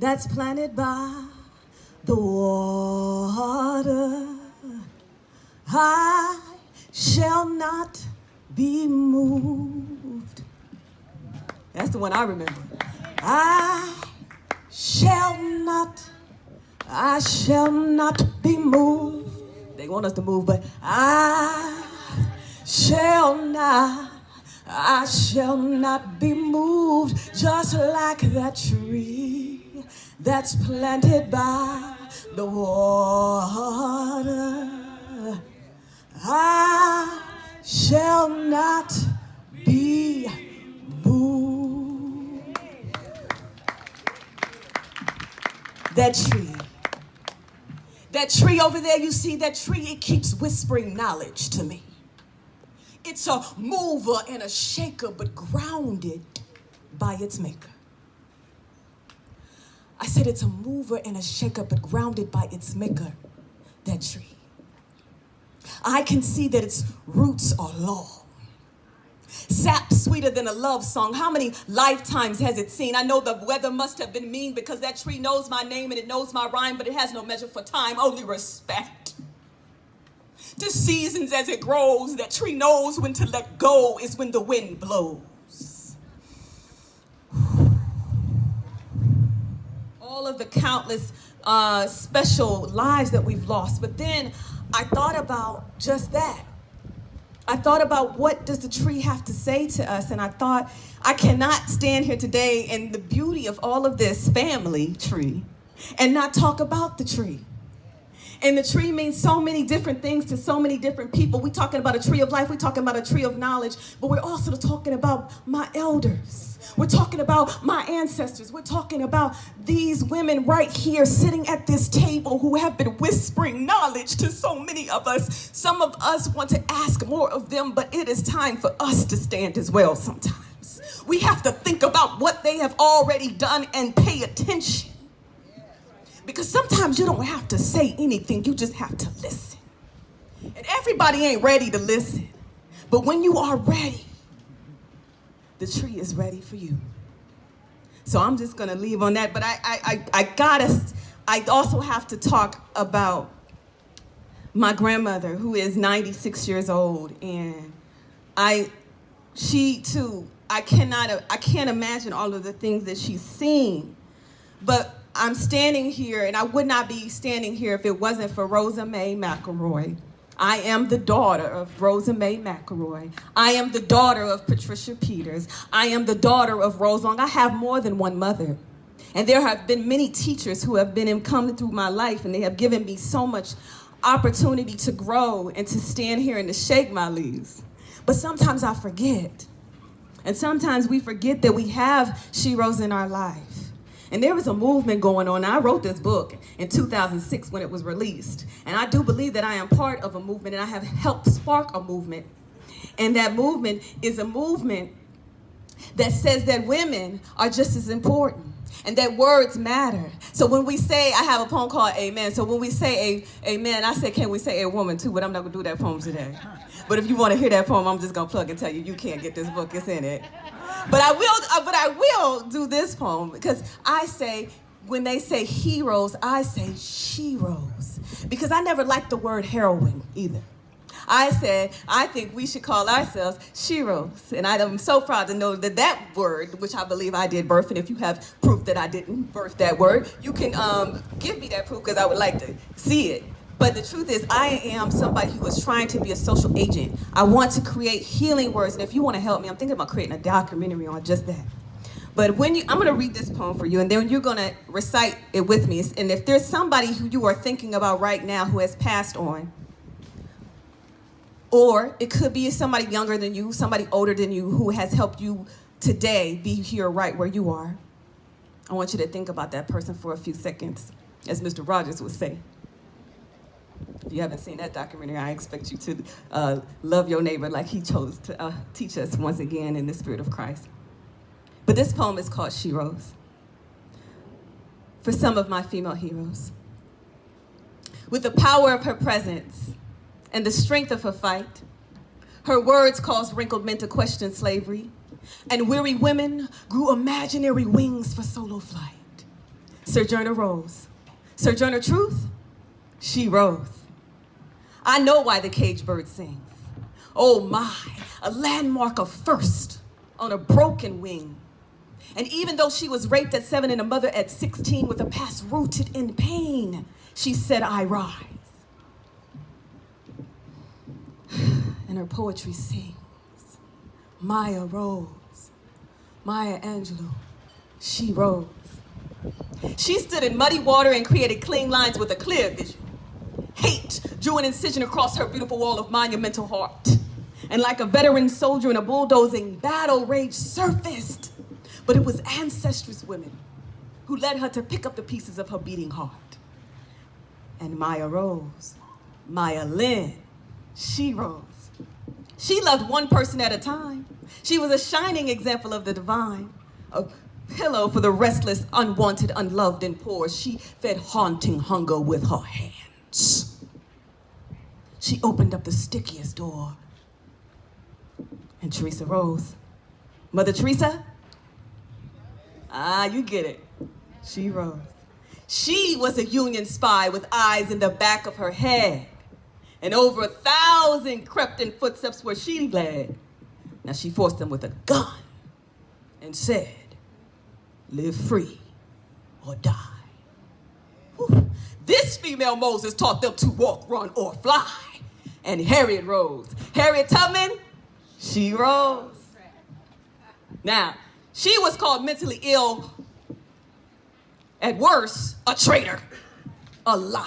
that's planted by the water. I shall not be moved. That's the one I remember. I shall not be moved. They want us to move, but I shall not be moved. Just like that tree that's planted by the water. I shall not be moved. That tree over there, you see that tree, it keeps whispering knowledge to me. It's a mover and a shaker, but grounded by its maker. I said it's a mover and a shaker, but grounded by its maker, that tree. I can see that its roots are long. Sap sweeter than a love song. How many lifetimes has it seen? I know the weather must have been mean because that tree knows my name and it knows my rhyme, but it has no measure for time, only respect. To seasons as it grows, that tree knows when to let go is when the wind blows. All of the countless special lives that we've lost, but then I thought about just that. I thought about what does the tree have to say to us, and I thought I cannot stand here today in the beauty of all of this family tree and not talk about the tree. And the tree means so many different things to so many different people. We're talking about a tree of life, we're talking about a tree of knowledge, but we're also talking about my elders. We're talking about my ancestors. We're talking about these women right here sitting at this table who have been whispering knowledge to so many of us. Some of us want to ask more of them, but it is time for us to stand as well sometimes. We have to think about what they have already done and pay attention. Because sometimes you don't have to say anything, you just have to listen. And everybody ain't ready to listen. But when you are ready, the tree is ready for you. So I'm just gonna leave on that, but I also have to talk about my grandmother, who is 96 years old, and she too, I can't imagine all of the things that she's seen, but I'm standing here, and I would not be standing here if it wasn't for Rosa Mae McElroy. I am the daughter of Rosa Mae McElroy. I am the daughter of Patricia Peters. I am the daughter of Rose Long. I have more than one mother. And there have been many teachers who have come through my life, and they have given me so much opportunity to grow and to stand here and to shake my leaves. But sometimes I forget. And sometimes we forget that we have SheRose in our life. And there was a movement going on. I wrote this book in 2006 when it was released. And I do believe that I am part of a movement, and I have helped spark a movement. And that movement is a movement that says that women are just as important and that words matter. So when we say, I have a poem called Amen. So when we say amen, I say, can we say a woman too? But I'm not gonna do that poem today. But if you wanna hear that poem, I'm just gonna plug and tell you, you can't get this book, it's in it. But I will do this poem because I say, when they say heroes, I say SheRose. Because I never liked the word heroine either. I said, I think we should call ourselves SheRose. And I am so proud to know that that word, which I believe I did birth, and if you have proof that I didn't birth that word, you can give me that proof because I would like to see it. But the truth is, I am somebody who is trying to be a social agent. I want to create healing words, and if you want to help me, I'm thinking about creating a documentary on just that. But I'm going to read this poem for you, and then you're going to recite it with me. And if there's somebody who you are thinking about right now who has passed on, or it could be somebody younger than you, somebody older than you who has helped you today be here right where you are, I want you to think about that person for a few seconds, as Mr. Rogers would say. If you haven't seen that documentary, I expect you to love your neighbor like he chose to teach us once again in the Spirit of Christ. But this poem is called SheRose. For some of my female heroes. With the power of her presence and the strength of her fight, her words caused wrinkled men to question slavery, and weary women grew imaginary wings for solo flight. Sojourner Rose. Sojourner Truth, she rose. I know why the cage bird sings. Oh my, a landmark of first on a broken wing. And even though she was raped at 7 and a mother at 16 with a past rooted in pain, she said, I rise. And her poetry sings, Maya rose, Maya Angelou, she rose. She stood in muddy water and created clean lines with a clear vision. Hate drew an incision across her beautiful wall of monumental heart. And like a veteran soldier in a bulldozing battle, rage surfaced. But it was ancestress women who led her to pick up the pieces of her beating heart. And Maya rose. Maya Lynn, she rose. She loved one person at a time. She was a shining example of the divine, a pillow for the restless, unwanted, unloved, and poor. She fed haunting hunger with her hands. She opened up the stickiest door. And Teresa rose. Mother Teresa? Ah, you get it. She rose. She was a Union spy with eyes in the back of her head. And over 1,000 crept in footsteps where she led. Now she forced them with a gun and said, live free or die. Whew. This female Moses taught them to walk, run, or fly. And Harriet rose. Harriet Tubman, she rose. Now, she was called mentally ill, at worst, a traitor, a liar.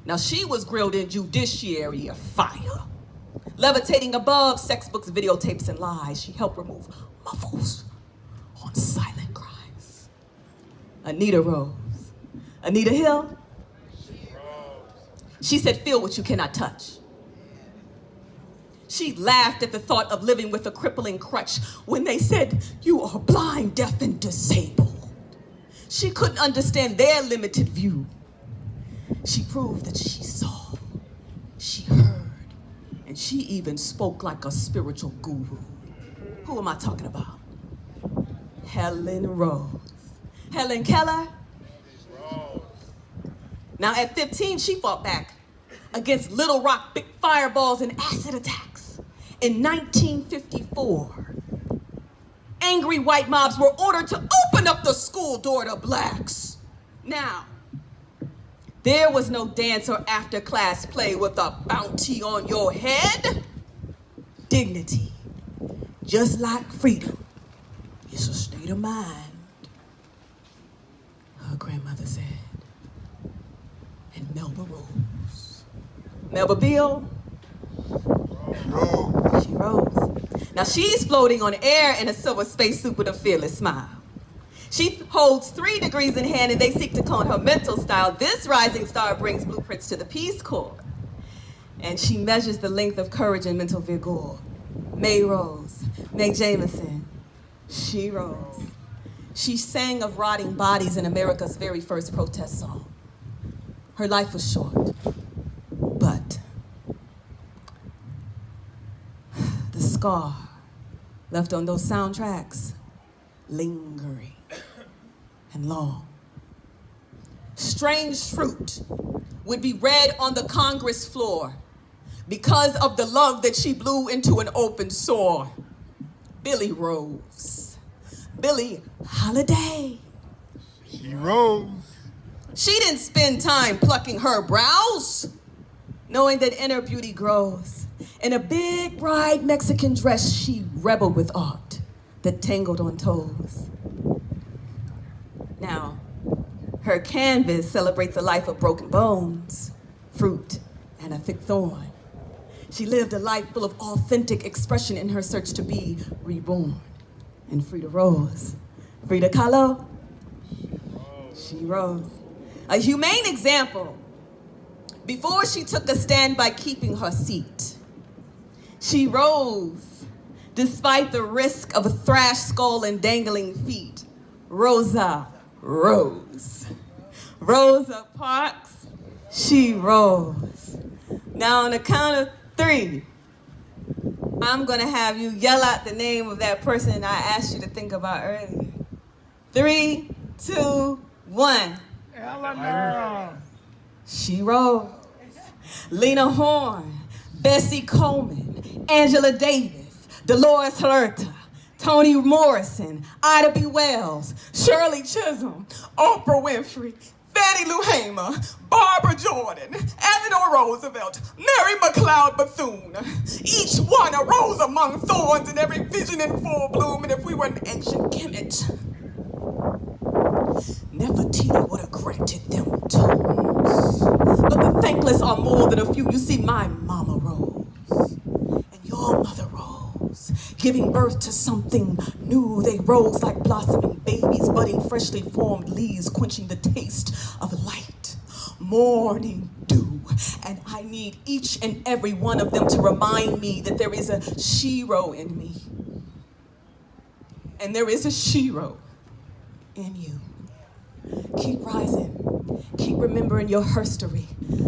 Now, she was grilled in judiciary of fire. Levitating above sex books, videotapes, and lies, she helped remove muffles on silent cries. Anita rose. Anita Hill? She said, feel what you cannot touch. She laughed at the thought of living with a crippling crutch when they said, you are blind, deaf, and disabled. She couldn't understand their limited view. She proved that she saw, she heard, and she even spoke like a spiritual guru. Who am I talking about? Helen Rose. Helen Keller? Now at 15, she fought back against Little Rock big fireballs and acid attacks. In 1954, angry white mobs were ordered to open up the school door to blacks. Now, there was no dance or after-class play with a bounty on your head. Dignity, just like freedom, is a state of mind, her grandmother said. And Melba rose. Melba Beal? She rose. Now she's floating on air in a silver spacesuit with a fearless smile. She holds 3 degrees in hand and they seek to clone her mental style. This rising star brings blueprints to the Peace Corps. And she measures the length of courage and mental vigor. May Rose, May Jameson, she rose. She sang of rotting bodies in America's very first protest song. Her life was short, but the scar left on those soundtracks, lingering and long. Strange Fruit would be read on the Congress floor because of the love that she blew into an open sore. Billie rose. Billie Holiday. She rose. She didn't spend time plucking her brows, knowing that inner beauty grows. In a big, bright Mexican dress, she rebelled with art that tangled on toes. Now, her canvas celebrates a life of broken bones, fruit, and a thick thorn. She lived a life full of authentic expression in her search to be reborn. And Frida rose. Frida Kahlo? She rose. A humane example. Before she took a stand by keeping her seat, she rose despite the risk of a thrashed skull and dangling feet. Rosa rose. Rosa Parks, she rose. Now on the count of 3, I'm gonna have you yell out the name of that person I asked you to think about earlier. 3, 2, One, Eleanor. SheRose, Lena Horne, Bessie Coleman, Angela Davis, Dolores Huerta, Toni Morrison, Ida B. Wells, Shirley Chisholm, Oprah Winfrey, Fannie Lou Hamer, Barbara Jordan, Eleanor Roosevelt, Mary McLeod Bethune. Each one a rose among thorns, and every vision in full bloom. And if we were an ancient Kemet, Nefertiti would have granted them tombs. But the thankless are more than a few. You see, my mama rose, and your mother rose, giving birth to something new. They rose like blossoming babies, budding freshly formed leaves, quenching the taste of light, morning dew. And I need each and every one of them to remind me that there is a SheRose in me, and there is a SheRose in you. Keep rising. Keep remembering your herstory.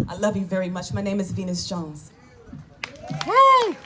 I love you very much. My name is Venus Jones. Woo!